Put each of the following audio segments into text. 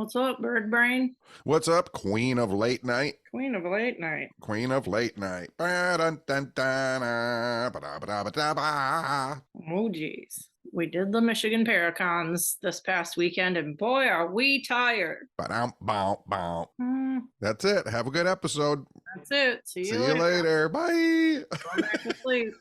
What's up, bird brain? What's up, Queen of Late Night? Queen of late night. Queen of Late Night. Ba-dun-dun-dun-na, ba-da-ba-da-ba-da-ba. Oh, geez. We did the Michigan Paracons this past weekend, and boy, are we tired. Ba-dum-bow-bow. Hmm, That's it. Have a good episode. that's it. See See you you later. later. Bye. Go back to sleep.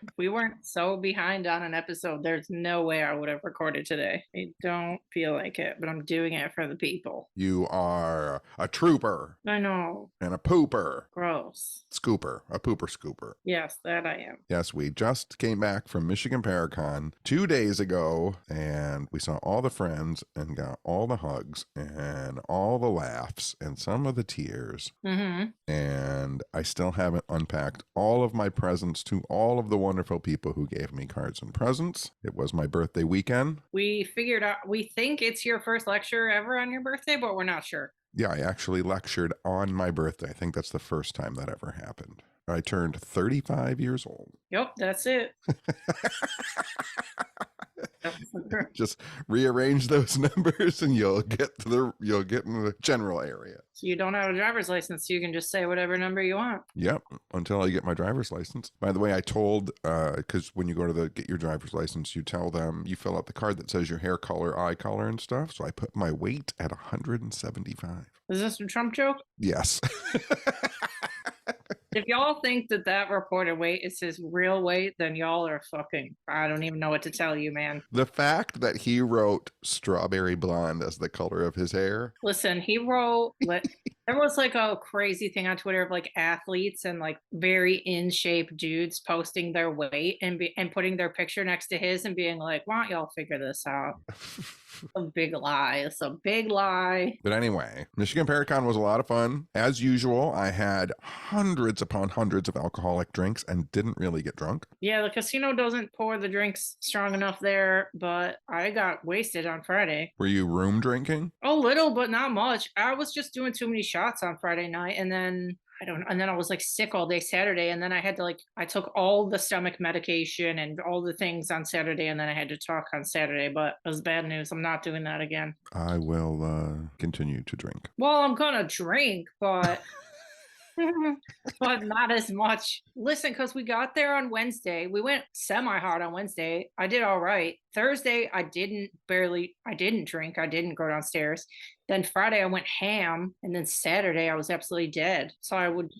If we weren't so behind on an episode, there's no way I would have recorded today. I don't feel like it, but I'm doing it for the people. You are a trooper I know. and a pooper. Gross. Scooper. A pooper scooper. Yes, that I am. Yes, we just came back from Michigan Paracon 2 days ago, and we saw all the friends and got all the hugs and all the laughs and some of the tears. Mm-hmm. And I still haven't unpacked all of my presents to all of the wonderful people who gave me cards and presents. It was my birthday weekend. We figured out, we think it's your first lecture ever on your birthday, but we're not sure. Yeah, I actually lectured on my birthday. I think that's the first time that ever happened. I turned 35 years old. Yep, that's it. Just rearrange those numbers and you'll get in the general area. So you don't have a driver's license, so you can just say whatever number you want. Yep, until I get my driver's license. By the way, I told, because when you go to get your driver's license, you tell them, you fill out the card that says your hair color, eye color, and stuff. So I put my weight at 175. Is this a Trump joke? Yes. If y'all think that reported weight is his real weight, then y'all are fucking, I don't even know what to tell you, man. The fact that he wrote strawberry blonde as the color of his hair. Listen, he wrote, there was like a crazy thing on Twitter of like athletes and like very in shape dudes posting their weight and putting their picture next to his and being like, why don't y'all figure this out? A big lie. It's a big lie. But anyway, Michigan Paracon was a lot of fun. As usual, I had hundreds upon hundreds of alcoholic drinks and didn't really get drunk. Yeah, the casino doesn't pour the drinks strong enough there, but I got wasted on Friday. Were you room drinking? A little, but not much. I was just doing too many shots on Friday night, and then I was like sick all day Saturday, and then I had to I took all the stomach medication and all the things on Saturday, and then I had to talk on Saturday, but it was bad news. I'm not doing that again. I will continue to drink. Well, I'm gonna drink, but but not as much. Listen, because we got there on Wednesday. We went semi-hard on Wednesday. I did all right. Thursday, I didn't drink. I didn't go downstairs. Then Friday, I went ham. And then Saturday, I was absolutely dead. So I would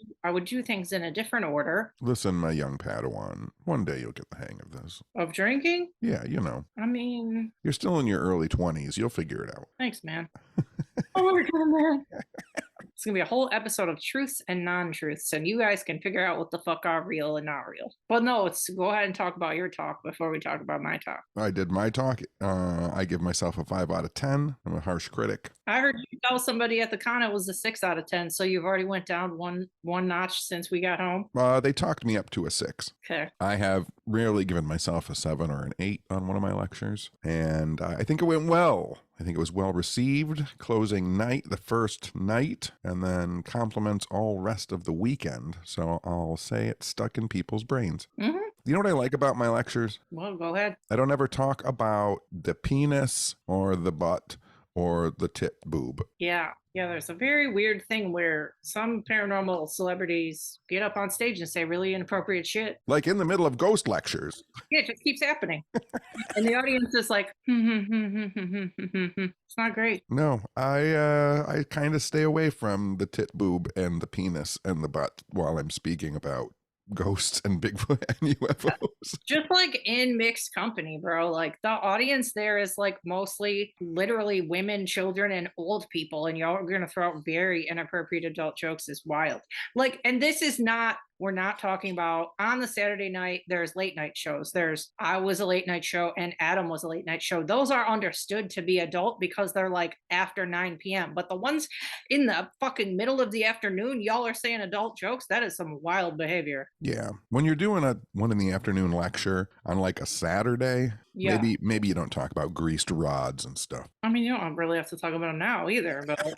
do things in a different order. Listen, my young Padawan, one day you'll get the hang of this. Of drinking? Yeah, you know. I mean... You're still in your early 20s. You'll figure it out. Thanks, man. Oh my God, man. It's going to be a whole episode of truths and non-truths, and you guys can figure out what the fuck are real and not real. But no, go ahead and talk about your talk before we talk about my talk. I did my talk. I give myself a 5 out of 10. I'm a harsh critic. I heard you tell somebody at the con it was a 6 out of 10, so you've already went down one notch since we got home. They talked me up to a 6. Okay. I have rarely given myself a 7 or an 8 on one of my lectures, and I think it went well. I think it was well received. Closing night, the first night, and then compliments all rest of the weekend. So I'll say it stuck in people's brains. Mm-hmm. You know what I like about my lectures? Well, go ahead. I don't ever talk about the penis or the butt or the tit boob. Yeah, there's a very weird thing where some paranormal celebrities get up on stage and say really inappropriate shit. Like in the middle of ghost lectures. Yeah, it just keeps happening. And the audience is like, it's not great. No, I kind of stay away from the tit boob and the penis and the butt while I'm speaking about ghosts and Bigfoot and UFOs. Just like in mixed company, bro. Like the audience there is like mostly literally women, children, and old people, and y'all are gonna throw out very inappropriate adult jokes. Is wild. Like, and this is not. We're not talking about on the Saturday night, there's late night shows. I was a late night show and Adam was a late night show. Those are understood to be adult because they're like after 9 p.m. But the ones in the fucking middle of the afternoon, y'all are saying adult jokes. That is some wild behavior. Yeah. When you're doing a 1 in the afternoon lecture on like a Saturday, yeah. maybe you don't talk about greased rods and stuff. I mean, you don't really have to talk about them now either, but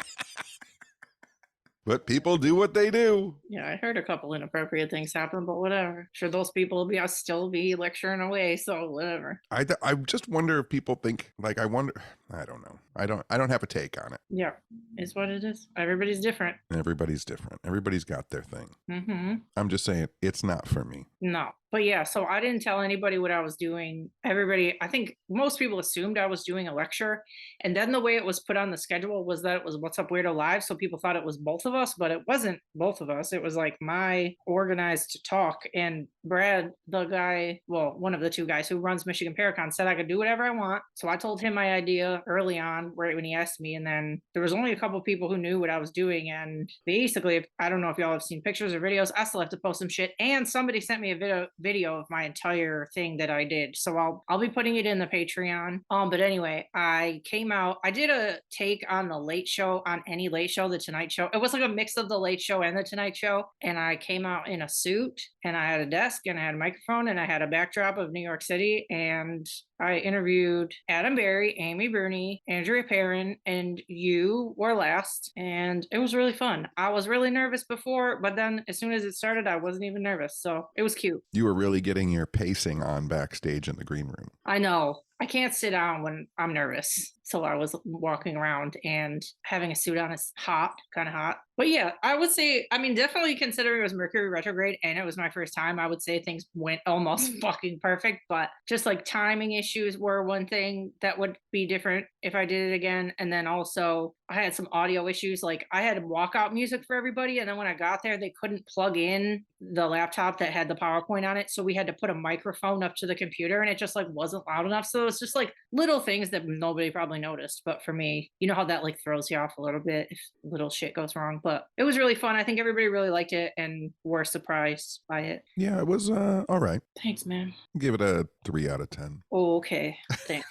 But people do what they do. Yeah, I heard a couple inappropriate things happen, but whatever. Sure, those people will still be lecturing away, so whatever. I just wonder if people think, like, I don't know. I don't have a take on it. Yeah, it's what it is. Everybody's different. Everybody's different. Everybody's got their thing. Mm-hmm. I'm just saying, it's not for me. No. But yeah, so I didn't tell anybody what I was doing. Everybody, I think most people assumed I was doing a lecture. And then the way it was put on the schedule was that it was What's Up Weirdo Live. So people thought it was both of us, but it wasn't both of us. It was like my organized talk. And Brad, the guy, well, one of the two guys who runs Michigan Paracon, said I could do whatever I want. So I told him my idea early on, right when he asked me. And then there was only a couple of people who knew what I was doing. And basically, I don't know if y'all have seen pictures or videos. I still have to post some shit. And somebody sent me a video of my entire thing that I did. So I'll be putting it in the Patreon. But anyway, I came out, I did a take on the Late Show, on any Late Show, the Tonight Show. It was like a mix of the Late Show and the Tonight Show. And I came out in a suit, and I had a desk, and I had a microphone, and I had a backdrop of New York City. And I interviewed Adam Berry, Amy Bruni, Andrea Perrin, and you were last. And it was really fun. I was really nervous before, but then as soon as it started, I wasn't even nervous. So it was cute. You were really getting your pacing on backstage in the green room. I know. I can't sit down when I'm nervous. So I was walking around, and having a suit on is hot, kind of hot. But yeah, I would say, I mean, definitely considering it was Mercury retrograde and it was my first time, I would say things went almost fucking perfect. But just like timing issues were one thing that would be different if I did it again. And then also I had some audio issues. Like I had walkout music for everybody. And then when I got there, they couldn't plug in the laptop that had the PowerPoint on it. So we had to put a microphone up to the computer, and it just like wasn't loud enough. So it's just like little things that nobody probably noticed. But for me, you know how that like throws you off a little bit if little shit goes wrong. But it was really fun. I think everybody really liked it and were surprised by it. Yeah, it was all right. Thanks, man. Give it a 3 out of 10. Oh, okay. Thanks.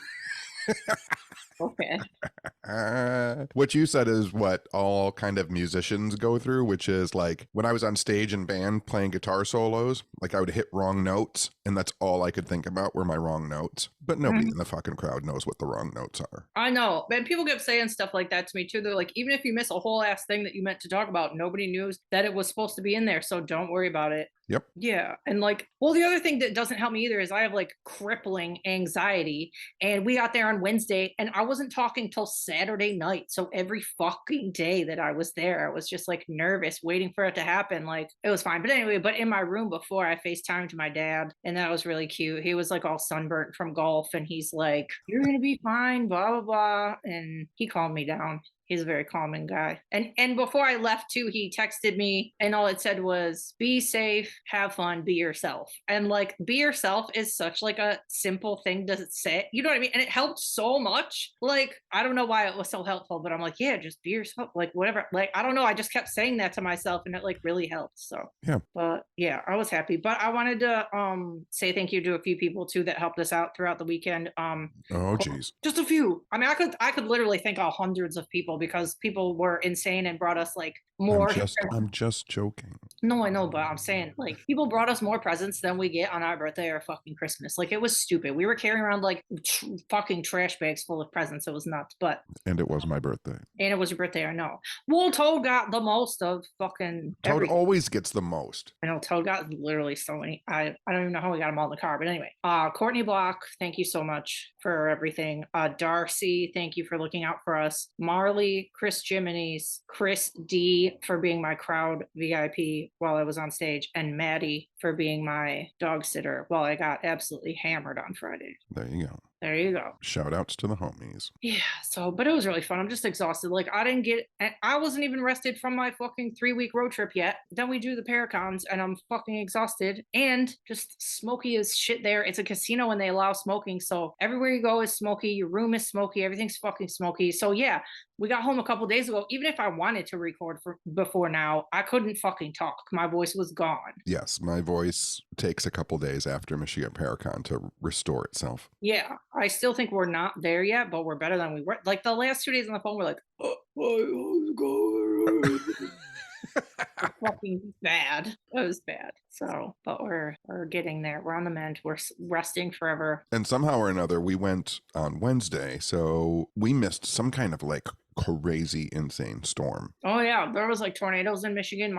Okay. What you said is what all kind of musicians go through, which is like when I was on stage in band playing guitar solos, like I would hit wrong notes, and that's all I could think about were my wrong notes. But nobody in the fucking crowd knows what the wrong notes are. I know. And people kept saying stuff like that to me too. They're like, even if you miss a whole ass thing that you meant to talk about, nobody knew that it was supposed to be in there. So don't worry about it. Yep. Yeah. And like, well, the other thing that doesn't help me either is I have like crippling anxiety. And we got there on Wednesday, and I wasn't talking till Saturday night. So every fucking day that I was there, I was just like nervous, waiting for it to happen. Like it was fine. But anyway, but in my room before, I FaceTimed my dad, and that was really cute. He was like all sunburnt from golf, and he's like, "You're going to be fine, blah, blah, blah." And he calmed me down. He's a very calming guy. And before I left too, he texted me, and all it said was, "Be safe, have fun, be yourself." And like, be yourself is such like a simple thing to say. You know what I mean? And it helped so much. Like, I don't know why it was so helpful, but I'm like, yeah, just be yourself. Like whatever. Like, I don't know. I just kept saying that to myself, and it like really helped. So yeah. But yeah, I was happy. But I wanted to say thank you to a few people too that helped us out throughout the weekend. Oh geez. Just a few. I mean, I could literally think of hundreds of people, because people were insane and brought us like more. I'm just joking. No, I know, but I'm saying like people brought us more presents than we get on our birthday or fucking Christmas. Like it was stupid. We were carrying around like fucking trash bags full of presents. It was nuts. But and it was my birthday. And it was your birthday, I know. Well, Toad got the most of fucking Toad everything. always gets the most. I know Toad got literally so many. I don't even know how we got them all in the car, but anyway. Courtney Block, thank you so much for everything. Darcy, thank you for looking out for us. Marley, Chris Jiminy's, Chris D for being my crowd VIP while I was on stage, and Maddie for being my dog sitter while I got absolutely hammered on Friday. There you go. There you go. Shout outs to the homies. Yeah, so, but it was really fun. I'm just exhausted. Like, I wasn't even rested from my fucking 3-week road trip yet. Then we do the Paracons, and I'm fucking exhausted and just smoky as shit there. It's a casino and they allow smoking. So everywhere you go is smoky. Your room is smoky. Everything's fucking smoky. So yeah, we got home a couple days ago. Even if I wanted to record before now, I couldn't fucking talk. My voice was gone. Yes, my voice takes a couple days after Michigan Paracon to restore itself. Yeah, I still think we're not there yet, but we're better than we were. Like the last 2 days on the phone, we're like, oh, my going. Fucking bad. It was bad. So, but we're getting there. We're on the mend. We're resting forever. And somehow or another, we went on Wednesday, so we missed some kind of like crazy, insane storm. Oh yeah, there was like tornadoes in Michigan.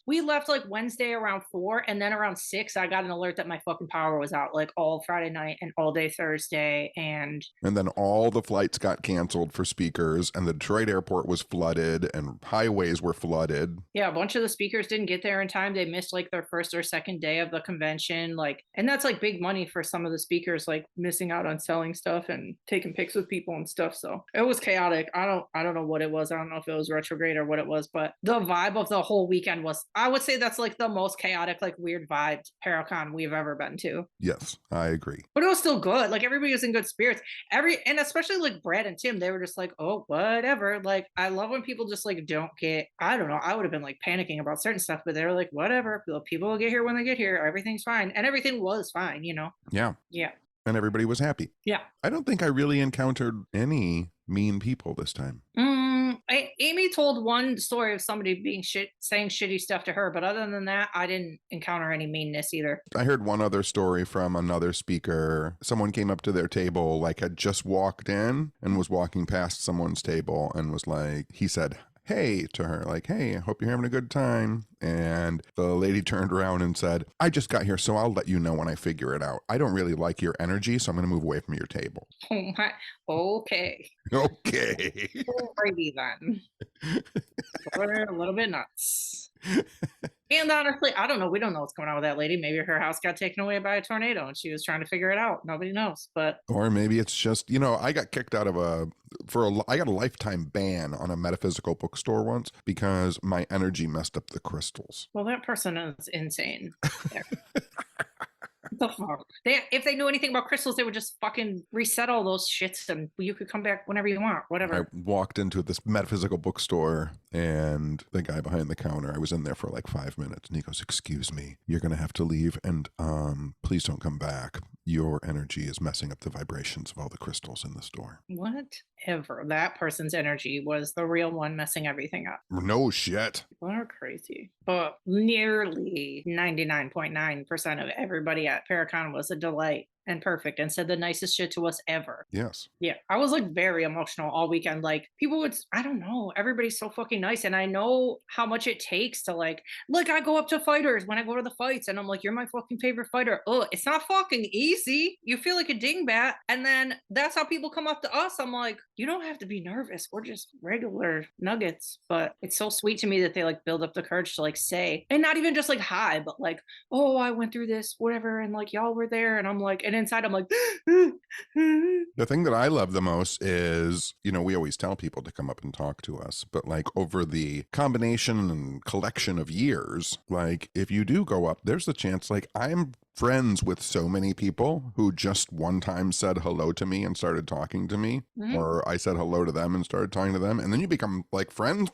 We left like Wednesday around 4, and then around 6, I got an alert that my fucking power was out like all Friday night and all day Thursday. And then all the flights got canceled for speakers, and the Detroit airport was flooded, and highways were flooded. Yeah, a bunch of the speakers didn't get there in time. They missed like their first or second day of the convention. Like, and that's like big money for some of the speakers, like missing out on selling stuff and taking pics with people and stuff. So it was chaotic. I don't know what it was. I don't know if it was retrograde or what it was, but the vibe of the whole weekend was, I would say that's like the most chaotic, like weird vibed Paracon we've ever been to. Yes, I agree. But it was still good. Like everybody was in good spirits. And especially like Brad and Tim, they were just like, oh, whatever. Like I love when people just like don't get, I don't know. I would have been like panicking about certain stuff, but they were like, whatever. People will get here when they get here. Everything's fine. And everything was fine, you know? Yeah. Yeah. And everybody was happy. Yeah. I don't think I really encountered any mean people this time. Amy told one story of somebody being saying shitty stuff to her, but other than that, I didn't encounter any meanness either. I heard one other story from another speaker. Someone came up to their table, like had just walked in and was walking past someone's table and was like, he said, hey, to her, like, hey, I hope you're having a good time. And the lady turned around and said, I just got here, so I'll let you know when I figure it out. I don't really like your energy, so I'm going to move away from your table. Oh my, okay. Okay. Alrighty then. We're a little bit nuts. And honestly, I don't know. We don't know what's going on with that lady. Maybe her house got taken away by a tornado and she was trying to figure it out. Nobody knows. But or maybe it's just, you know, I got kicked out of I got a lifetime ban on a metaphysical bookstore once because my energy messed up the crystals. Well, that person is insane. The fuck? If they knew anything about crystals, they would just fucking reset all those shits and you could come back whenever you want, whatever. I walked into this metaphysical bookstore and the guy behind the counter, I was in there for like 5 minutes and he goes, excuse me, you're going to have to leave and please don't come back. Your energy is messing up the vibrations of all the crystals in the store. Whatever. That person's energy was the real one messing everything up. No shit. People are crazy. But nearly 99.9% of everybody at Paracon was a delight and perfect and said the nicest shit to us ever. Yes. Yeah. I was like very emotional all weekend. Like people would, I don't know, everybody's so fucking nice. And I know how much it takes to like I go up to fighters when I go to the fights and I'm like, you're my fucking favorite fighter. Oh, it's not fucking easy. You feel like a dingbat. And then that's how people come up to us. I'm like, you don't have to be nervous. We're just regular nuggets. But it's so sweet to me that they like build up the courage to like say, and not even just like hi, but like, oh, I went through this, whatever. And like y'all were there. And I'm like, and inside I'm like, the thing that I love the most is, you know, we always tell people to come up and talk to us, but like over the combination and collection of years, like if you do go up, there's a chance, like I'm friends with so many people who just one time said hello to me and started talking to me, or I said hello to them and started talking to them, and then you become like friends.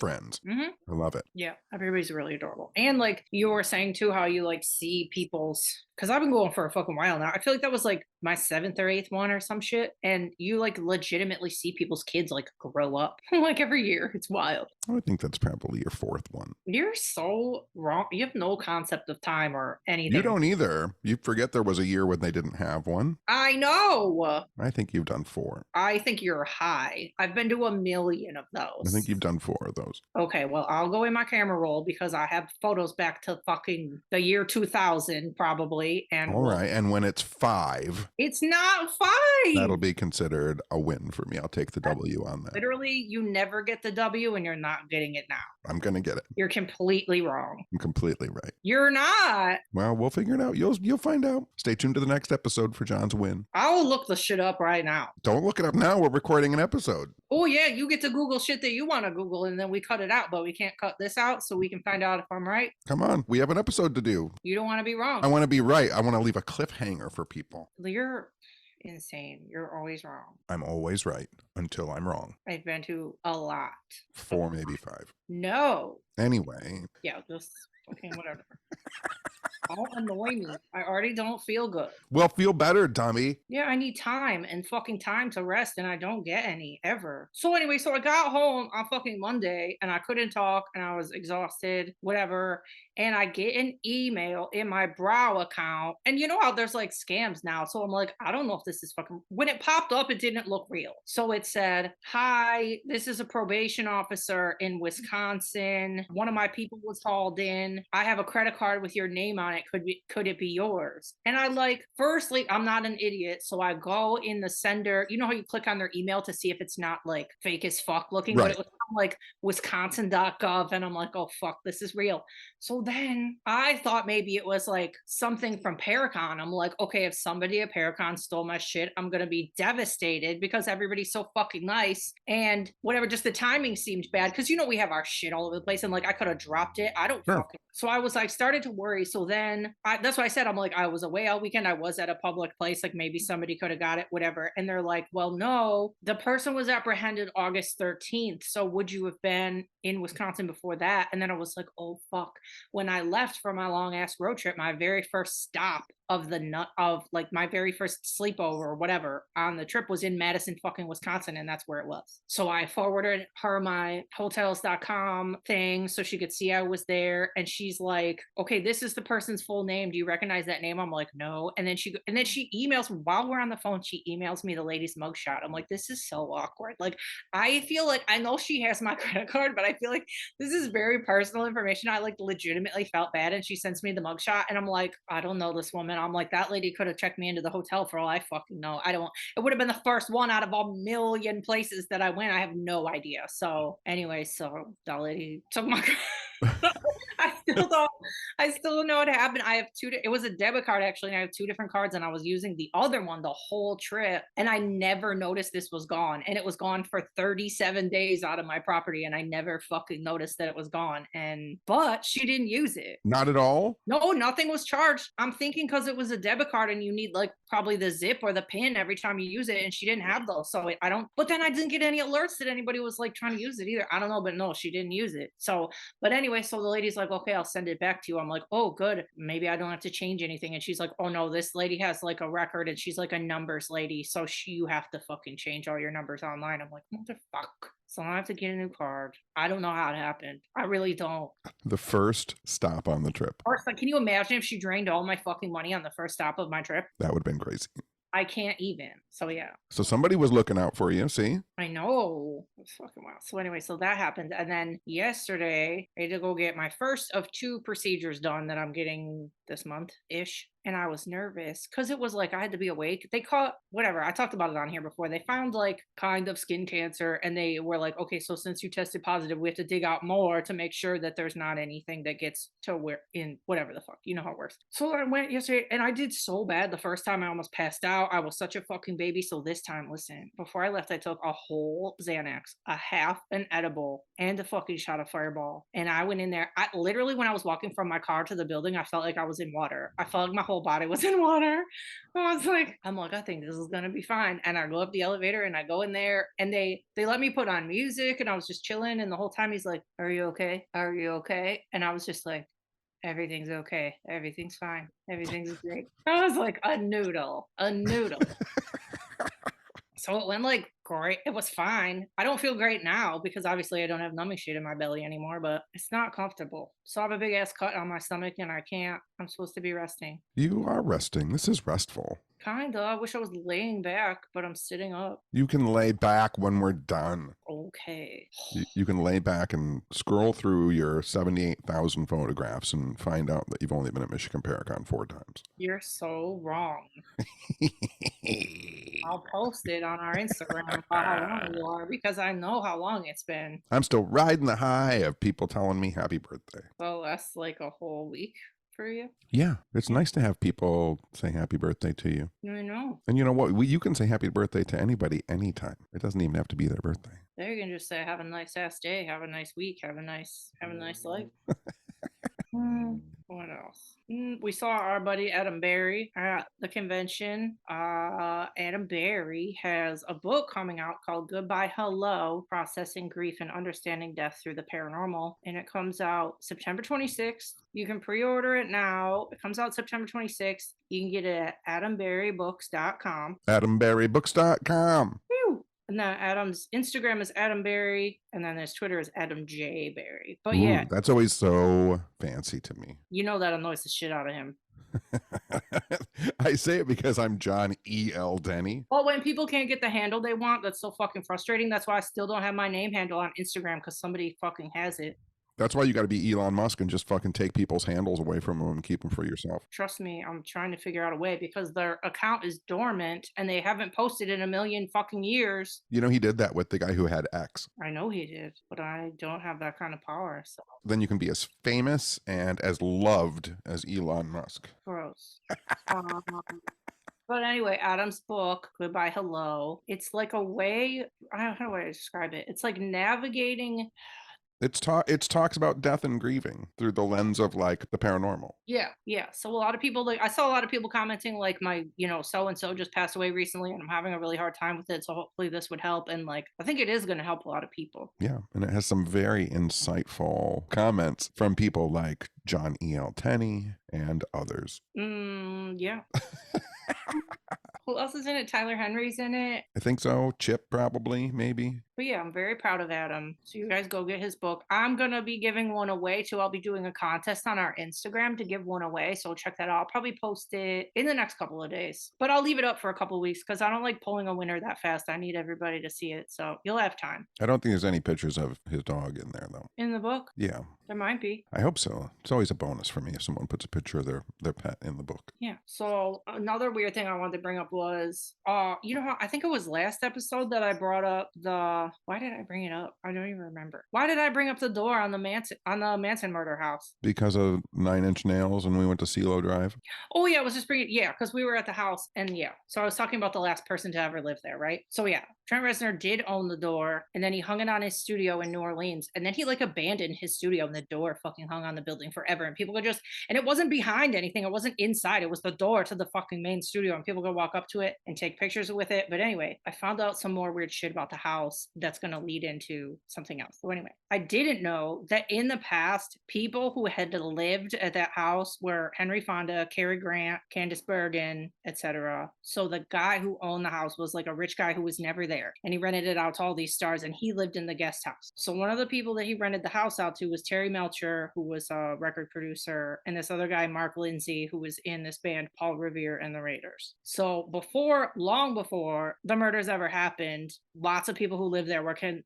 I love it. Yeah, everybody's really adorable. And like you were saying too, how you like see people's, because I've been going for a fucking while now. I feel like that was like my 7th or 8th one or some shit, and you like legitimately see people's kids like grow up like every year. It's wild. I think that's probably your 4th one. You're so wrong. You have no concept of time or anything. You don't either. You forget there was a year when they didn't have one. I know. I think you've done 4. I think you're high. I've been to 1 million of those. I think you've done 4 of those. Okay, well, I'll go in my camera roll because I have photos back to fucking the year 2000 probably. And all right, and when it's 5, it's not 5. That'll be considered a win for me. I'll take the W on that. Literally, you never get the W and you're not getting it now. I'm gonna get it. You're completely wrong. I'm completely right. You're not. Well, we'll figure it out. You'll find out. Stay tuned to the next episode for John's win. I'll look the shit up right now. Don't look it up now. We're recording an episode. Oh yeah, you get to Google shit that you want to Google and then we cut it out, but we can't cut this out so we can find out if I'm right. Come on, we have an episode to do. You don't want to be wrong. I want to be right. I want to leave a cliffhanger for people. You're insane. You're always wrong. I'm always right until I'm wrong. I've been to a lot. 4, maybe 5. No. Anyway. Yeah, just fucking whatever. Don't annoy me. I already don't feel good. Well, feel better, dummy. Yeah, I need time and fucking time to rest, and I don't get any ever. So anyway, so I got home on fucking Monday, and I couldn't talk, and I was exhausted, whatever. and I get an email in my Brow account. And you know how there's like scams now. So I'm like, I don't know if this is fucking. When it popped up, it didn't look real. So it said, "Hi, this is a probation officer in Wisconsin. One of my people was hauled in. I have a credit card with your name on it. Could it be yours?" And I like, firstly, I'm not an idiot. So I go in the sender. You know how you click on their email to see if it's not like fake as fuck looking, but Right. it was like wisconsin.gov, and I'm like, oh fuck, this is real. So then I thought maybe it was like something from Paracon. I'm like, okay, if somebody at Paracon stole my shit, I'm gonna be devastated because everybody's so fucking nice and whatever. Just the timing seemed bad because we have our shit all over the place, and like I could have dropped it. I don't Sure. fucking. So I was like started to worry. So then that's why I said I'm like I was away all weekend. I was at a public place, like maybe somebody could have got it, whatever. And they're like, well, no, the person was apprehended August 13th. So would you have been in Wisconsin before that? And then I was like, oh fuck. When I left for my long ass road trip, my very first stop of like my very first sleepover or whatever on the trip was in Madison fucking Wisconsin, and that's where it was. So I forwarded her my hotels.com thing so she could see I was there, and she's like, okay, this is the person's full name, do you recognize that name? I'm like, no. And then she emails, while we're on the phone, she emails me the lady's mugshot. I'm like, this is so awkward. Like I feel like I know she has my credit card, but I feel like this is very personal information. I like legitimately felt bad, and she sends me the mugshot, and I'm like, I don't know this woman. I'm like, that lady could have checked me into the hotel for all I fucking know. I don't. It would have been the first one out of a million places that I went. I have no idea. So anyway, so that lady took my. I still don't. I still don't know what happened. I have two. It was a debit card actually, and I have two different cards, and I was using the other one the whole trip, and I never noticed this was gone, and it was gone for 37 days out of my property, and I never fucking noticed that it was gone. But she didn't use it. Not at all. No, nothing was charged. I'm thinking because it was a debit card and you need like probably the zip or the pin every time you use it, and she didn't have those. So I don't. But then I didn't get any alerts that anybody was like trying to use it either. I don't know, but no, she didn't use it. So, but anyway, so the lady's like, okay, I'll send it back to you. I'm like, oh, good. Maybe I don't have to change anything. And she's like, oh no, this lady has like a record, and she's like a numbers lady, so you have to fucking change all your numbers online. I'm like, motherfuck. So I have to get a new card. I don't know how it happened. I really don't. The first stop on the trip. First, like, can you imagine if she drained all my fucking money on the first stop of my trip? That would have been crazy. I can't even. So yeah. So somebody was looking out for you, see? I know. It's fucking wild. So anyway, so that happened. And then yesterday, I had to go get my first of two procedures done that I'm getting this month-ish. And I was nervous because it was like I had to be awake. They caught whatever. I talked about it on here before. They found like kind of skin cancer, and they were like, okay, so since you tested positive, we have to dig out more to make sure that there's not anything that gets to where in whatever the fuck. You know how it works. So I went yesterday, and I did so bad the first time. I almost passed out. I was such a fucking baby. So this time, listen, before I left, I took a whole Xanax, a half an edible, and a fucking shot of Fireball. And I went in there. I literally, when I was walking from my car to the building, I felt like I was in water. I felt like my whole body was in water. I'm like, I think this is gonna be fine. And I go up the elevator, and I go in there, and they let me put on music, and I was just chilling. And the whole time he's like, are you okay? Are you okay? And I was just like, everything's okay. Everything's fine. Everything's great. I was like, a noodle. So it went like great. It was fine. I don't feel great now because obviously I don't have numbing shit in my belly anymore, but it's not comfortable. So I have a big ass cut on my stomach, and I can't. I'm supposed to be resting. You are resting. This is restful. Kinda. I wish I was laying back, but I'm sitting up. You can lay back when we're done. Okay. You can lay back and scroll through your 78,000 photographs and find out that you've only been at Michigan Paracon 4 times. You're so wrong. I'll post it on our Instagram about how long you are because I know how long it's been. I'm still riding the high of people telling me happy birthday. Well, that's like a whole week for you. Yeah, it's nice to have people say happy birthday to you. I know. And you know what? You can say happy birthday to anybody anytime. It doesn't even have to be their birthday. They can just say, have a nice ass day, have a nice week, have a nice life. What else? We saw our buddy Adam Berry at the convention. Adam Berry has a book coming out called Goodbye Hello, Processing Grief and Understanding Death Through the Paranormal. And it comes out September 26th. You can pre-order it now. It comes out September 26th. You can get it at adamberrybooks.com. adamberrybooks.com. Whew. And then Adam's Instagram is Adam Berry, and then his Twitter is Adam J Berry. But yeah, Ooh, that's always so fancy to me. you know that annoys the shit out of him. I say it because I'm John E.L. Denny. Well, when people can't get the handle they want, that's so fucking frustrating. That's why I still don't have my name handle on Instagram, because somebody fucking has it. That's why you got to be Elon Musk and just fucking take people's handles away from them and keep them for yourself. Trust me, I'm trying to figure out a way, because their account is dormant and they haven't posted in a million fucking years. You know, he did that with the guy who had X. I know he did, but I don't have that kind of power, so Then you can be as famous and as loved as Elon Musk. gross. um, But anyway, Adam's book, Goodbye Hello, it's like a way, I don't know how do I describe it. It's like navigating. It talks about death and grieving through the lens of like the paranormal. Yeah, yeah. So a lot of people, like, I saw a lot of people commenting like, my, so and so just passed away recently and I'm having a really hard time with it. So hopefully this would help. And like, I think it is going to help a lot of people. Yeah, and it has some very insightful comments from people like John E.L. Tenney and others. Yeah. Who else is in it? Tyler Henry's in it. I think so. Chip, probably, maybe. But yeah, I'm very proud of Adam. So you guys go get his book. I'm going to be giving one away too. I'll be doing a contest on our Instagram to give one away. So check that out. I'll probably post it in the next couple of days. But I'll leave it up for a couple of weeks because I don't like pulling a winner that fast. I need everybody to see it. So you'll have time. I don't think there's any pictures of his dog in there, though. In the book? Yeah. There might be. I hope so. It's always a bonus for me if someone puts a picture of their pet in the book. Yeah. So another weird thing I wanted to bring up was, you know how I think it was last episode that I brought up why did I bring it up? I don't even remember. Why did I bring up the door on the Manson murder house? Because of 9 Inch Nails and we went to Cielo Drive. Oh yeah, I was just bringing, yeah, because we were at the house and yeah. So I was talking about the last person to ever live there, right? So yeah, Trent Reznor did own the door and then he hung it on his studio in New Orleans and then he like abandoned his studio and the door fucking hung on the building forever and people could just, and it wasn't behind anything, it wasn't inside, it was the door to the fucking main studio and people could walk up to it and take pictures with it. But anyway, I found out some more weird shit about the house that's going to lead into something else. So anyway, I didn't know that in the past, people who had lived at that house were Henry Fonda, Cary Grant, Candice Bergen, etc. So the guy who owned the house was like a rich guy who was never there and he rented it out to all these stars and he lived in the guest house. So one of the people that he rented the house out to was Terry Melcher, who was a record producer, and this other guy, Mark Lindsay, who was in this band Paul Revere and the Raiders. So long before the murders ever happened, lots of people who lived there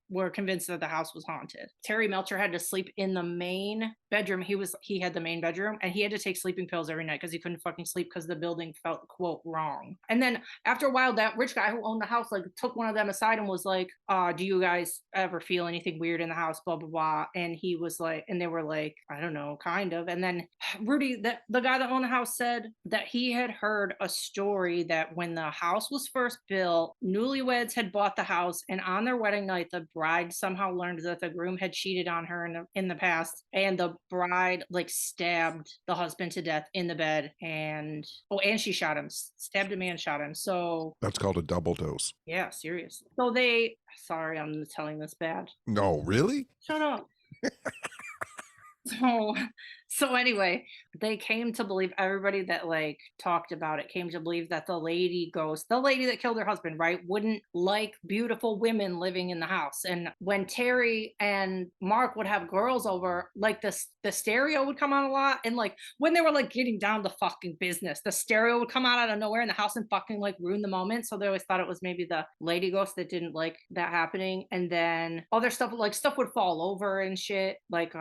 were convinced that the house was haunted. Terry Melcher had to sleep in the main bedroom. He had the main bedroom and he had to take sleeping pills every night because he couldn't fucking sleep because the building felt, quote, wrong. And then after a while, that rich guy who owned the house like took one of them aside and was like, do you guys ever feel anything weird in the house, blah blah blah? And he was like, and they were like, I don't know, kind of. And then Rudy, the guy that owned the house, said that he had heard a story that when the house was first built, newlyweds had bought the house and on their wedding night the bride somehow learned that the groom had cheated on her in the past, and the bride like stabbed the husband to death in the bed, and she shot him, stabbed him and shot him. So that's called a double dose. Yeah, seriously. Sorry, I'm telling this bad. No, really? Shut up. So anyway, they came to believe, everybody that like talked about it came to believe that the lady that killed her husband, right, wouldn't like beautiful women living in the house. And when Terry and Mark would have girls over, like the stereo would come on a lot. And like when they were like getting down to fucking business, the stereo would come out of nowhere in the house and fucking like ruin the moment. So they always thought it was maybe the lady ghost that didn't like that happening. And then other stuff, like stuff would fall over and shit, like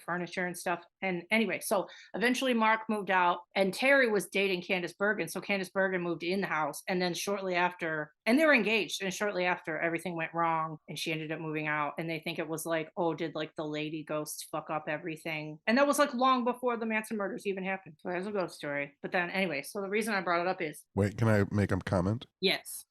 furniture and stuff. And anyway, so eventually Mark moved out and Terry was dating Candice Bergen. So Candice Bergen moved in the house. And then shortly after, and they were engaged, and shortly after everything went wrong and she ended up moving out. And they think it was like, oh, did like the lady ghost fuck up everything? And that was like long before the Manson murders even happened. So there's a ghost story. But then anyway, so the reason I brought it up is. Wait, can I make a comment? Yes.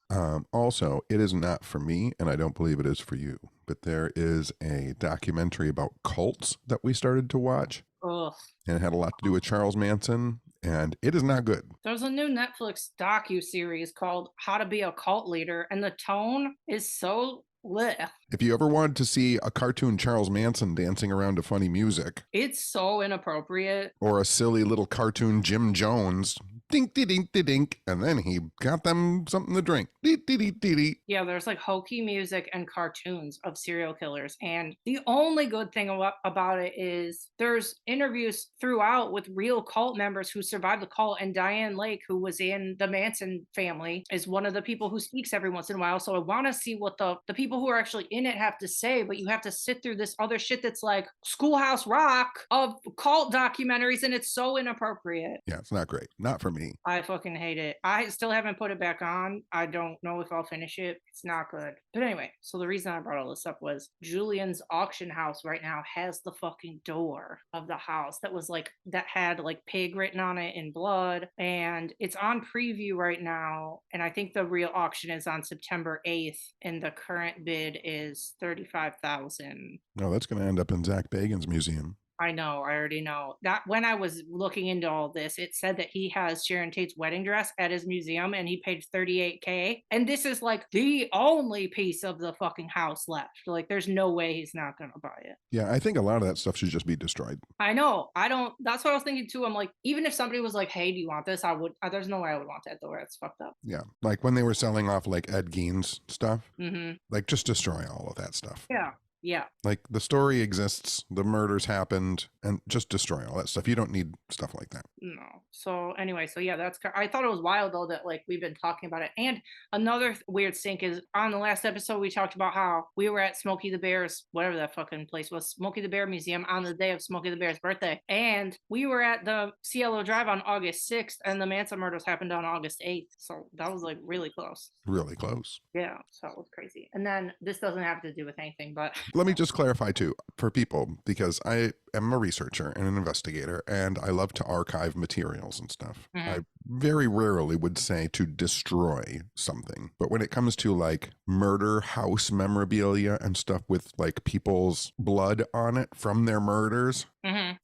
Also, it is not for me, and I don't believe it is for you, but there is a documentary about cults that we started to watch. Ugh. And it had a lot to do with Charles Manson, and it is not good. There's a new Netflix docuseries called How to Be a Cult Leader, and the tone is so blech. If you ever wanted to see a cartoon Charles Manson dancing around to funny music, it's so inappropriate. Or a silly little cartoon Jim Jones dink, dink, dink, and then he got them something to drink. Dee, dee, dee, dee, dee. Yeah, there's like hokey music and cartoons of serial killers. And the only good thing about it is there's interviews throughout with real cult members who survived the cult. And Diane Lake, who was in the Manson family, is one of the people who speaks every once in a while. So I want to see what the people who are actually in it have to say, but you have to sit through this other shit that's like Schoolhouse Rock of cult documentaries, and it's so inappropriate. Yeah, it's not great. Not for me. I fucking hate it. I still haven't put it back on. I don't know if I'll finish it. It's not good. But anyway, so the reason I brought all this up was Julian's auction house right now has the fucking door of the house that was like, that had like pig written on it in blood. And it's on preview right now. And I think the real auction is on September 8th. And the current bid is $35,000. No, that's going to end up in Zach Bagans' museum. I know, I already know. That when I was looking into all this, it said that he has Sharon Tate's wedding dress at his museum and he paid $38K. And this is like the only piece of the fucking house left. Like there's no way he's not gonna buy it. Yeah, I think a lot of that stuff should just be destroyed. I know. I don't, that's what I was thinking too. I'm like, even if somebody was like, hey, do you want this? I would, there's no way I would want that door. It's fucked up. Yeah, like when they were selling off like Ed Gein's stuff, Mm-hmm. like just destroy all of that stuff. Yeah. Yeah. Like the story exists, the murders happened, and just destroy all that stuff. You don't need stuff like that. No. So anyway, so yeah, that's, I thought it was wild though that like we've been talking about it. And another weird sync is on the last episode, we talked about how we were at Smokey the Bear's, whatever that fucking place was, Smokey the Bear Museum on the day of Smokey the Bear's birthday. And we were at the Cielo Drive on August 6th and the Manson murders happened on August 8th. So that was like really close. Really close. Yeah. So it was crazy. And then this doesn't have to do with anything, but Let me just clarify too for people, because I am a researcher and an investigator and I love to archive materials and stuff. Mhm. I very rarely would say to destroy something, but when it comes to like murder house memorabilia and stuff with like people's blood on it from their murders,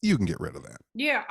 you can get rid of that. Yeah,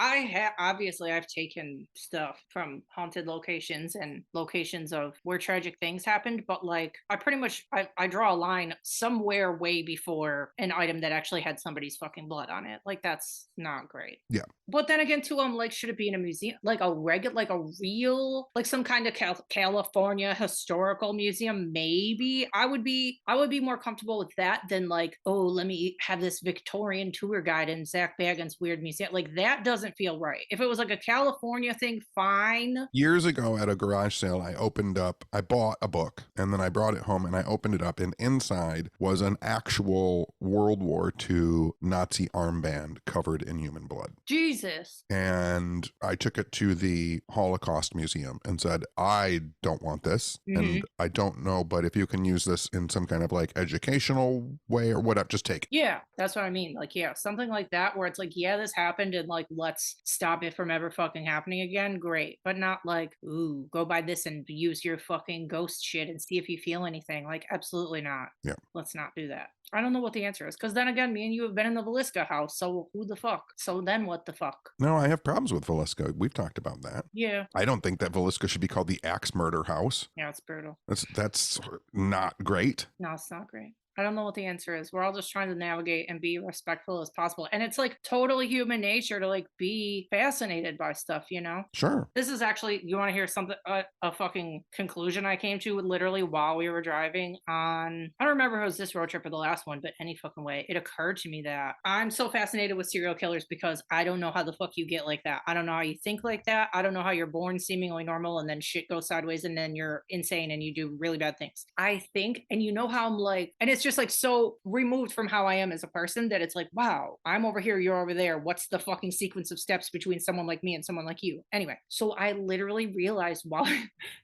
obviously I've taken stuff from haunted locations and locations of where tragic things happened, but like I pretty much I draw a line somewhere way before an item that actually had somebody's fucking blood on it. Like that's not great. Yeah. But then again too, I'm like, should it be in a museum? Like a regular, like a real, like some kind of California historical museum? Maybe I would be more comfortable with that than like, oh, let me have this Victorian tour guide in Zach Bagans' weird museum. Like that doesn't feel right. If it was like a California thing, fine. Years ago at a garage sale, I bought a book and then I brought it home and I opened it up and inside was an actual World War II Nazi armband covered in human blood. Jesus. And I took it to the Holocaust Museum and said, I don't want this. And I don't know, but if you can use this in some kind of like educational way or whatever, just take it. Yeah, that's what I mean. Like, yeah, something like that where it's like, yeah, this happened and like, let's stop it from ever fucking happening again. Great. But not like, ooh, go buy this and use your fucking ghost shit and see if you feel anything. Like, absolutely not. Yeah. Let's not do that. I don't know what the answer is. Because then again, me and you have been in the Velisca house. So who the fuck? So then what the fuck? No, I have problems with Velisca. We've talked about that. Yeah. I don't think that Velisca should be called the Axe Murder House. Yeah, it's brutal. That's not great. No, it's not great. I don't know what the answer is. We're all just trying to navigate and be respectful as possible. And it's like totally human nature to like be fascinated by stuff, you know? Sure. This is actually, you want to hear something, a fucking conclusion I came to literally while we were driving on, I don't remember if it was this road trip or the last one, but any fucking way, it occurred to me that I'm so fascinated with serial killers because I don't know how the fuck you get like that. I don't know how you think like that. I don't know how you're born seemingly normal and then shit goes sideways and then you're insane and you do really bad things. I think, and you know how I'm like, and it's just like so removed from how I am as a person that it's like, wow, I'm over here, you're over there. What's the fucking sequence of steps between someone like me and someone like you? Anyway, so I literally realized while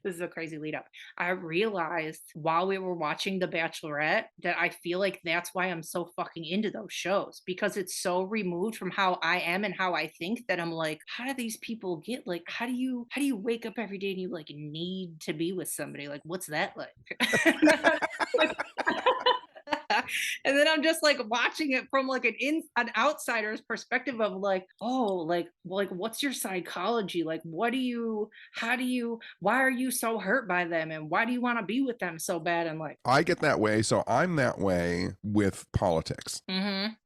this is a crazy lead up. I realized while we were watching The Bachelorette that I feel like that's why I'm so fucking into those shows because it's so removed from how I am and how I think that I'm like, how do these people get like, how do you wake up every day and you like need to be with somebody? Like, what's that like? And then I'm just like watching it from like an outsider's perspective of like, oh, like what's your psychology? Like, why are you so hurt by them? And why do you want to be with them so bad? And like, I get that way. So I'm that way with politics.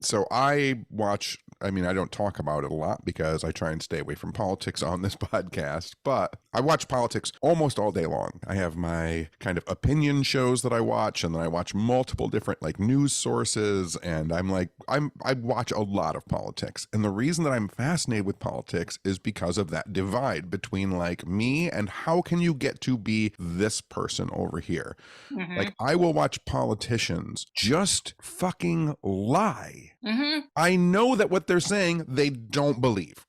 So I watch I mean, I don't talk about it a lot because I try and stay away from politics on this podcast, but I watch politics almost all day long. I have my kind of opinion shows that I watch, and then I watch multiple different like news sources, and I watch a lot of politics. And the reason that I'm fascinated with politics is because of that divide between like me and how can you get to be this person over here. Like, I will watch politicians just fucking lie. I know that what they're saying, they don't believe.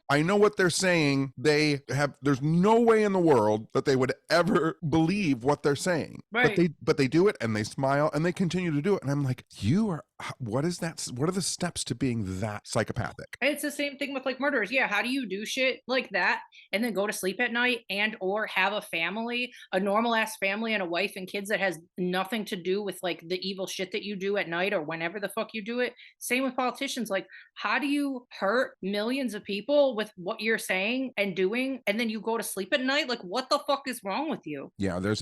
I know what they're saying. There's no way in the world that they would ever believe what they're saying. Right. But they do it, and they smile, and they continue to do it. And I'm like, what is that? What are the steps to being that psychopathic? It's the same thing with like murderers. Yeah. How do you do shit like that and then go to sleep at night and or have a family, a normal ass family and a wife and kids that has nothing to do with like the evil shit that you do at night or whenever the fuck you do it? Same with politicians. Like, how do you hurt millions of people with what you're saying and doing, and then you go to sleep at night? Like, what the fuck is wrong with you? Yeah, there's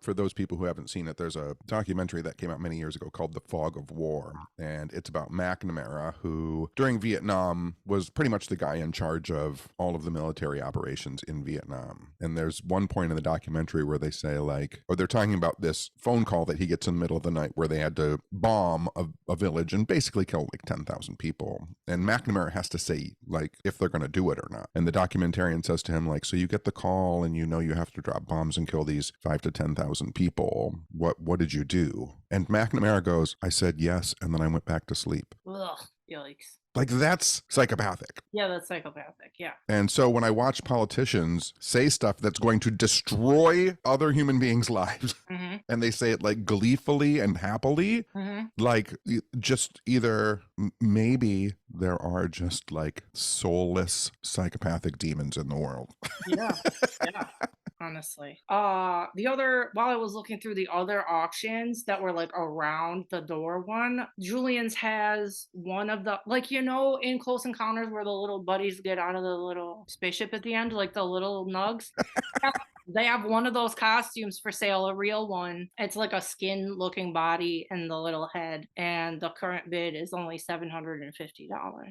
for those people who haven't seen it, there's a documentary that came out many years ago called The Fog of War. And it's about McNamara, who during Vietnam was pretty much the guy in charge of all of the military operations in Vietnam. And there's one point in the documentary where they say or they're talking about this phone call that he gets in the middle of the night where they had to bomb a village and basically kill like 10,000 people. And McNamara has to say like if they're going to do it or not. And the documentarian says to him like, so you get the call and you know you have to drop bombs and kill these 5,000 to 10,000 people. What did you do? And McNamara goes, I said yes, and then I went back to sleep. Ugh, yikes. Like, that's psychopathic. Yeah, that's psychopathic. Yeah. And so when I watch politicians say stuff that's going to destroy other human beings' lives, and they say it like gleefully and happily, like just either maybe there are just like soulless psychopathic demons in the world. Yeah. Yeah. Honestly. While I was looking through the other auctions that were like around the door one, Julian's has one of the, like, in Close Encounters where the little buddies get out of the little spaceship at the end, like the little nugs. They have one of those costumes for sale, a real one. It's like a skin looking body and the little head. And the current bid is only $750.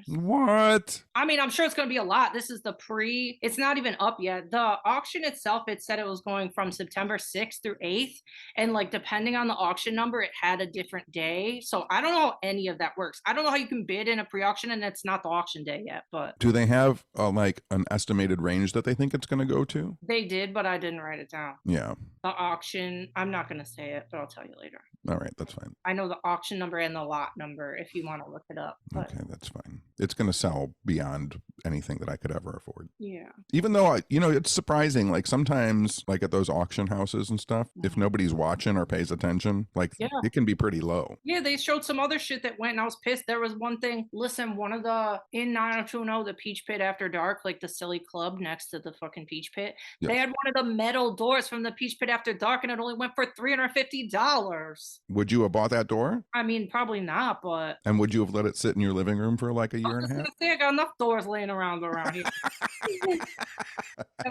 What? I mean, I'm sure it's going to be a lot. This is it's not even up yet. The auction itself, it said it was going from September 6th through 8th. And like, depending on the auction number, it had a different day. So I don't know how any of that works. I don't know how you can bid in a pre-auction and it's not the auction day yet, but. Do they have like an estimated range that they think it's going to go to? They did, but I didn't write it down. Yeah. The auction, I'm not going to say it, but I'll tell you later. All right, that's fine. I know the auction number and the lot number if you want to look it up. But. Okay, that's fine. It's going to sell beyond anything that I could ever afford. Yeah. Even though, it's surprising, like sometimes, like at those auction houses and stuff, if nobody's watching or pays attention, like it can be pretty low. Yeah, they showed some other shit that went and I was pissed. There was one thing, listen, one of the, in 90210, the Peach Pit After Dark, like the silly club next to the fucking Peach Pit, they had one of the metal doors from the Peach Pit After Dark and it only went for $350. Would you have bought that door? I mean, probably not, but. And would you have let it sit in your living room for like a year and a half? I got enough doors laying around here.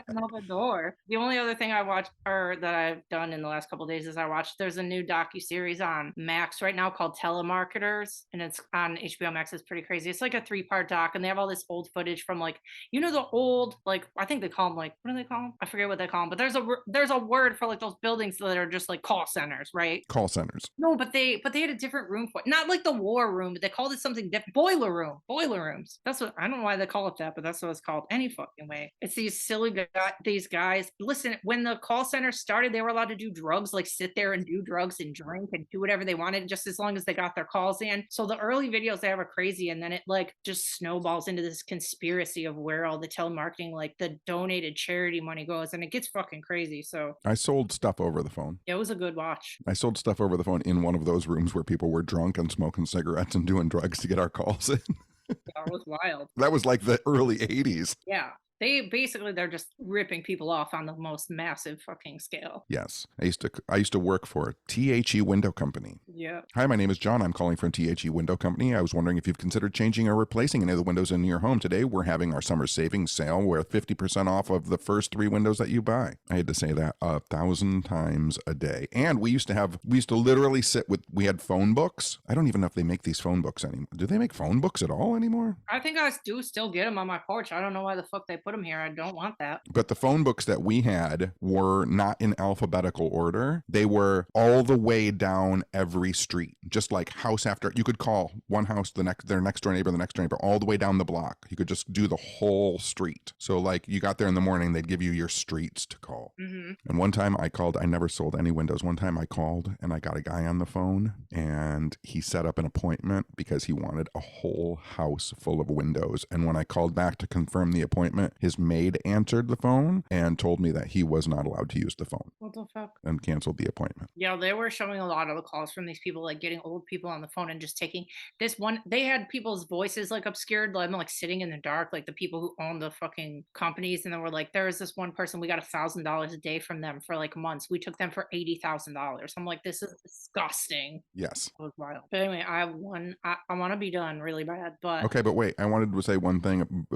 Another door. The only other thing I watched or that I've done in the last couple of days is there's a new docuseries on Max right now called Telemarketers, and it's on HBO Max. It's pretty crazy. It's like a 3-part doc, and they have all this old footage from like, the old, like, I think they call them like, what do they call them? I forget what they call them, but there's a word for like those buildings that are just like call centers, right? Call centers. No, but they had a different room for it. Not like the war room, but they called it something different. Boiler rooms. That's what, I don't know why they call it that, but that's what it's called. Any fucking way. It's these silly these guys. Listen, when the call center started, they were allowed to do drugs, like sit there and do drugs and drink and do whatever they wanted, just as long as they got their calls in. So the early videos they have are crazy, and then it like just snowballs into this conspiracy of where all the telemarketing, like the donated charity money goes, and it gets fucking crazy. So I sold stuff over the phone. It was a good watch. I sold stuff over the phone in one of those rooms where people were drunk and smoking cigarettes and doing drugs to get our calls in. That was wild. That was like the early 80s. Yeah. they're just ripping people off on the most massive fucking scale. Yes. I used to work for THE Window Company. Yeah. Hi, my name is John. I'm calling from THE Window Company. I was wondering if you've considered changing or replacing any of the windows in your home. Today, we're having our summer savings sale where 50% off of the first 3 windows that you buy. I had to say that 1,000 times a day. And we used to literally we had phone books. I don't even know if they make these phone books anymore. Do they make phone books at all anymore? I think I do still get them on my porch. I don't know why the fuck they put them here. I don't want that. But the phone books that we had were not in alphabetical order. They were all the way down every street, just like house after. You could call one house, their next door neighbor, the next door neighbor, all the way down the block. You could just do the whole street. So like you got there in the morning, they'd give you your streets to call. Mm-hmm. And one time I called, I never sold any windows. One time I called and I got a guy on the phone and he set up an appointment because he wanted a whole house full of windows. And when I called back to confirm the appointment, his maid answered the phone and told me that he was not allowed to use the phone. What the fuck? And canceled the appointment. Yeah, they were showing a lot of the calls from these people, like getting old people on the phone and just taking this one. They had people's voices like obscured, like sitting in the dark, like the people who own the fucking companies. And then we're like, there is this one person, we got $1,000 a day from them for like months. We took them for $80,000. I'm like, this is disgusting. Yes. It was wild. But anyway, I have one. I want to be done really bad, but okay. But wait, I wanted to say one thing.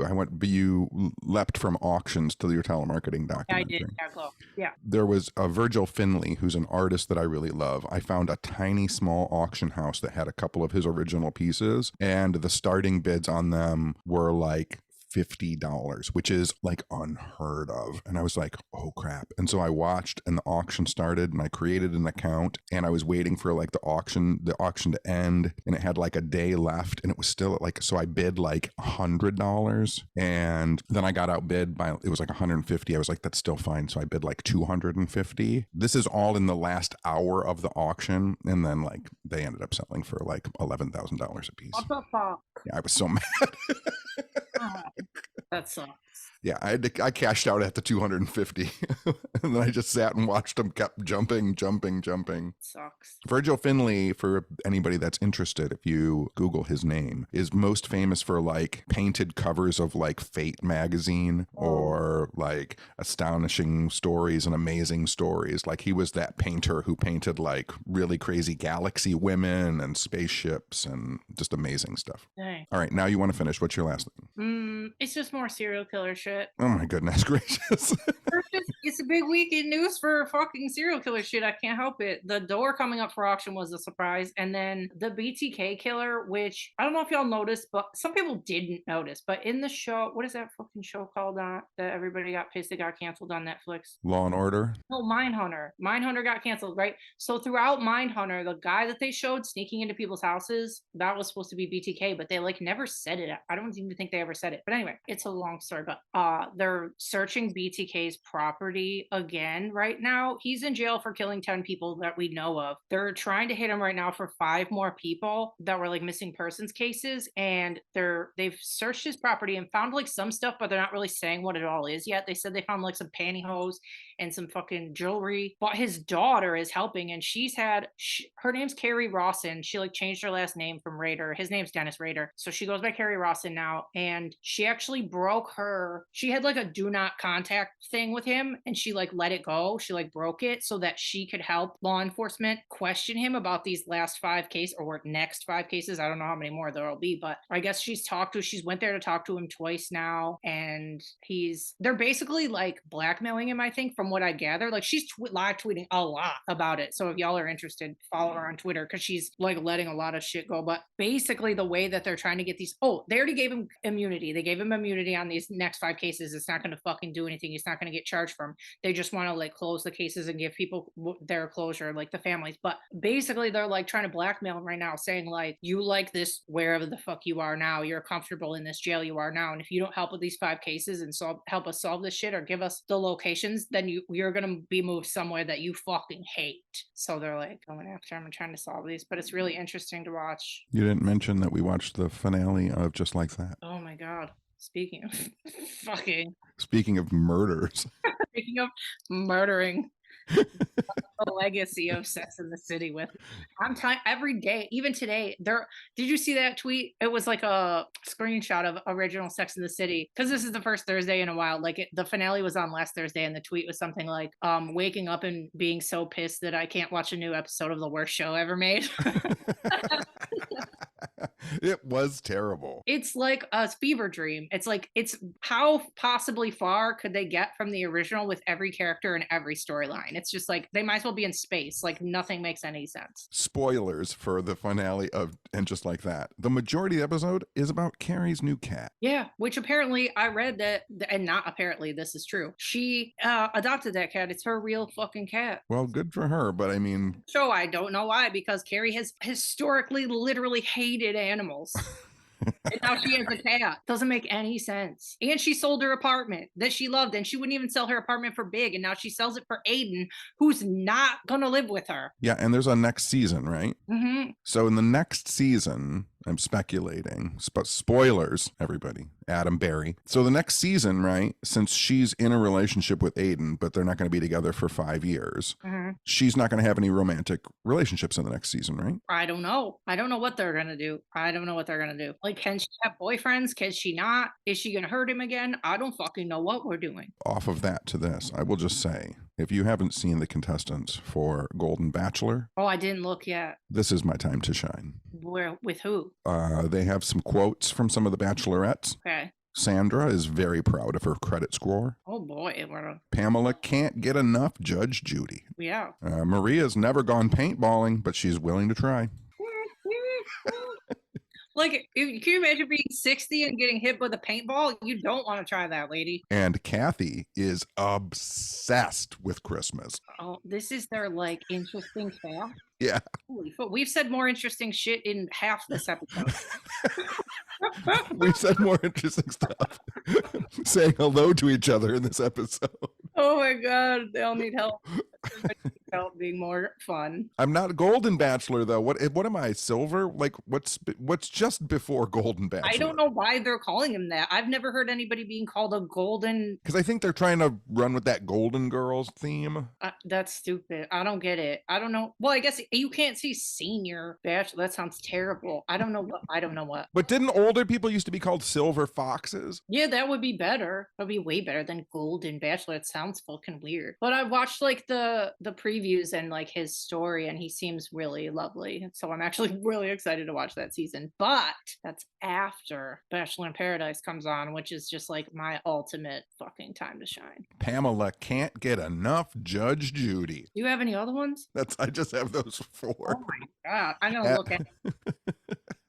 You leapt from auctions to your telemarketing documentary. I did. Yeah, go. Yeah. There was a Virgil Finley, who's an artist that I really love. I found a tiny, small auction house that had a couple of his original pieces, and the starting bids on them were like $50, which is like unheard of. And I was like, oh crap. And so I watched and the auction started and I created an account and I was waiting for like the auction to end, and it had like a day left and it was still at like, so I bid like $100 and then I got outbid by, it was like 150. I was like, that's still fine. So I bid like 250. This is all in the last hour of the auction. And then like they ended up selling for like $11,000 a piece. What the fuck? Yeah, I was so mad. Oh, that sucks. Yeah, I cashed out at the 250 and then I just sat and watched them kept jumping. Sucks. Virgil Finley, for anybody that's interested, if you Google his name, is most famous for like painted covers of like Fate magazine or like Astonishing Stories and Amazing Stories. Like he was that painter who painted like really crazy galaxy women and spaceships and just amazing stuff. Dang. All right, now you want to finish. What's your last thing? It's just more serial killer shit. Oh my goodness gracious. It's a big week in news for fucking serial killer shit. I can't help it. The door coming up for auction was a surprise. And then the BTK killer, which I don't know if y'all noticed, but some people didn't notice. But in the show, what is that fucking show called that everybody got pissed it got canceled on Netflix? Law and Order? No, Mindhunter. Mindhunter got canceled, right? So throughout Mindhunter, the guy that they showed sneaking into people's houses, that was supposed to be BTK, but they like never said it. I don't even think they ever said it. But anyway, it's a long story. But they're searching BTK's property again right now. He's in jail for killing 10 people that we know of. They're trying to hit him right now for 5 more people that were like missing persons cases, and they've searched his property and found like some stuff, but they're not really saying what it all is yet. They said they found like some pantyhose and some fucking jewelry, but his daughter is helping, and her name's Carrie Rawson. She like changed her last name from Rader. His name's Dennis Rader, so she goes by Carrie Rawson now, and she actually broke she had like a do not contact thing with him, and she like let it go. She like broke it so that she could help law enforcement question him about these last 5 cases or next 5 cases. I don't know how many more there'll be, but I guess she's went there to talk to him twice now, and they're basically like blackmailing him, I think, from what I gather. Like she's live tweeting a lot about it, so if y'all are interested, follow her on Twitter because she's like letting a lot of shit go. But basically the way that they're trying to get they already gave him immunity. They gave him immunity on these next 5 cases. It's not going to fucking do anything. He's not going to get charged for them. They just want to like close the cases and give people their closure, like the families. But basically they're like trying to blackmail him right now, saying like, you like this wherever the fuck you are now, you're comfortable in this jail you are now, and if you don't help with these 5 cases and help us solve this shit or give us the locations, then you're going to be moved somewhere that you fucking hate. So they're like going after him and trying to solve these, but it's really interesting to watch. You didn't mention that we watched the finale of Just Like That. Oh my god. Speaking of murders. Speaking of murdering. the legacy of Sex in the City with. I'm telling every day, even today. There, did you see that tweet? It was like a screenshot of original Sex in the City because this is the first Thursday in a while. Like the finale was on last Thursday, and the tweet was something like, "Waking up and being so pissed that I can't watch a new episode of the worst show ever made." It was terrible. It's like a fever dream. It's like, it's how possibly far could they get from the original with every character and every storyline? It's just like they might as well be in space. Like nothing makes any sense. Spoilers for the finale of And Just Like That. The majority of the episode is about Carrie's new cat. Yeah, which apparently I read that, and not apparently, this is true. She adopted that cat. It's her real fucking cat. Well, good for her, but I mean, So I don't know why, because Carrie has historically literally hated animals. And now she has a cat. Doesn't make any sense. And she sold her apartment that she loved, and she wouldn't even sell her apartment for big. And now she sells it for Aiden, who's not gonna live with her. yeah, and there's a next season, right? Mm-hmm. So in the next season, I'm speculating, but spoilers, everybody, Adam Barry. So the next season, right, since she's in a relationship with Aiden, but they're not going to be together for 5 years, she's not going to have any romantic relationships in the next season, right? I don't know. I don't know what they're gonna do. I don't know what they're gonna do. Like, can she have boyfriends? Can she not? Is she gonna hurt him again? I don't fucking know what we're doing. Off of that to this, I will just say, if you haven't seen the contestants for Golden Bachelor, Oh, I didn't look yet. this is my time to shine. Where, with who? They have some quotes from some of the bachelorettes. Okay. Sandra is very proud of her credit score. Oh boy, Pamela can't get enough Judge Judy. yeah. Maria's never gone paintballing, but she's willing to try. Like, can you imagine being 60 and getting hit with a paintball? You don't want to try that, lady. And Kathy is obsessed with Christmas. Oh, this is their like interesting fact. Yeah. Holy fuck. We've said more interesting shit in half this episode. We've said more interesting stuff. Saying hello to each other in this episode. Oh my god, they all need help. Everybody needs help being more fun. I'm not a Golden Bachelor though. What am I? Silver? Like what's just before Golden Bachelor? I don't know why they're calling him that. I've never heard anybody being called a golden. Because I think they're trying to run with that Golden Girls theme. That's stupid. I don't get it. I don't know. Well, I guess you can't see senior bachelor. That sounds terrible. I don't know what. But didn't older people used to be called Silver Foxes? Yeah, that would be better. That'd be way better than Golden Bachelor. It sounds fucking weird. But I watched like the previews and like his story, and he seems really lovely. So I'm actually really excited to watch that season. But that's after Bachelor in Paradise comes on, which is just like my ultimate fucking time to shine. Pamela can't get enough Judge Judy. Do you have any other ones? I just have those 4. Oh my god. I'm gonna look at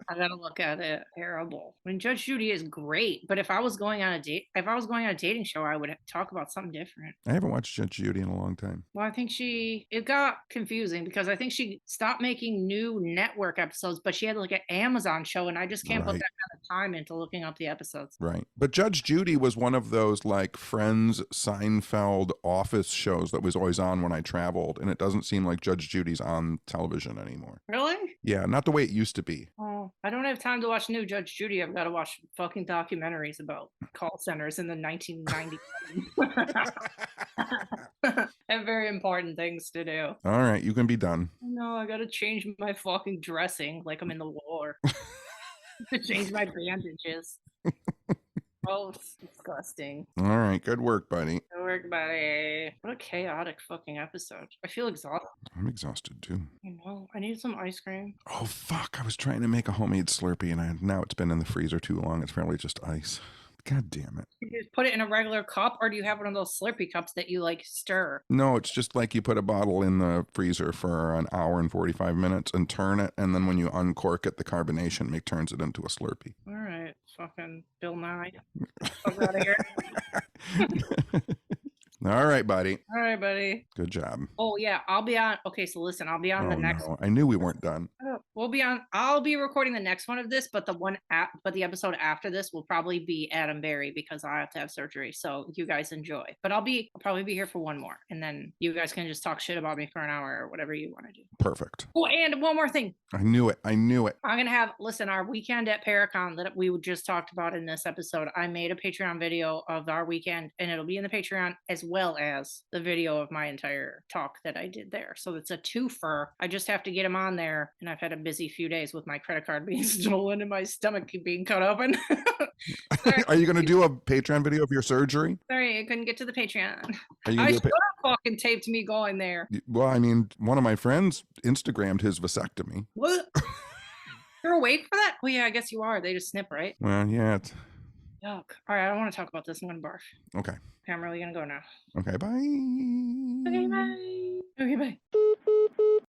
I gotta look at it. Terrible. I mean, Judge Judy is great, but if I was going on a dating show, I would talk about something different. I haven't watched Judge Judy in a long time. Well, I think it got confusing because I think she stopped making new network episodes, but she had like an Amazon show, and I just can't put that kind of time into looking up the episodes. Right. But Judge Judy was one of those like Friends, Seinfeld, Office shows that was always on when I traveled, and it doesn't seem like Judge Judy's on television anymore. Really? Yeah, not the way it used to be. Oh, I don't have time to watch new Judge Judy. I've got to watch fucking documentaries about call centers in the 1990s. I have very important things to do. All right, you can be done. No, I gotta change my fucking dressing like I'm in the war. To change my bandages. Oh, it's disgusting. All right, good work, buddy. Good work, buddy. What a chaotic fucking episode. I feel exhausted. I'm exhausted too. I know. I need some ice cream. Oh, fuck. I was trying to make a homemade Slurpee, and now it's been in the freezer too long. It's probably just ice. God damn it. You just put it in a regular cup, or do you have one of those Slurpee cups that you like stir? No, it's just like you put a bottle in the freezer for an hour and 45 minutes and turn it, and then when you uncork it, the carbonation turns it into a Slurpee. All right, fucking Bill Nye. Fuck out of here. All right, buddy. All right, buddy. Good job. Oh yeah, I'll be on. Okay, so listen, I'll be on the next. No. I knew we weren't done. We'll be on. I'll be recording the next one of this, but the episode after this will probably be Adam Barry because I have to have surgery. So you guys enjoy. But I'll probably be here for one more, and then you guys can just talk shit about me for an hour or whatever you want to do. Perfect. Oh, and one more thing. I knew it. I'm gonna have our weekend at Paracon that we just talked about in this episode. I made a Patreon video of our weekend, and it'll be in the Patreon as well well as the video of my entire talk that I did there. So it's a twofer. I just have to get them on there. And I've had a busy few days with my credit card being stolen and my stomach being cut open. Sorry, Are you going to do a Patreon video of your surgery? sorry, I couldn't get to the Patreon. Are you I going should to do have fucking taped me going there. Well, I mean, one of my friends Instagrammed his vasectomy. What? You're awake for that? Oh yeah, I guess you are. They just snip, right? Well, yeah. Yuck. All right, I don't want to talk about this. I'm gonna barf. Okay. Okay, I'm really gonna go now. Okay, bye. Okay, bye. Okay, bye.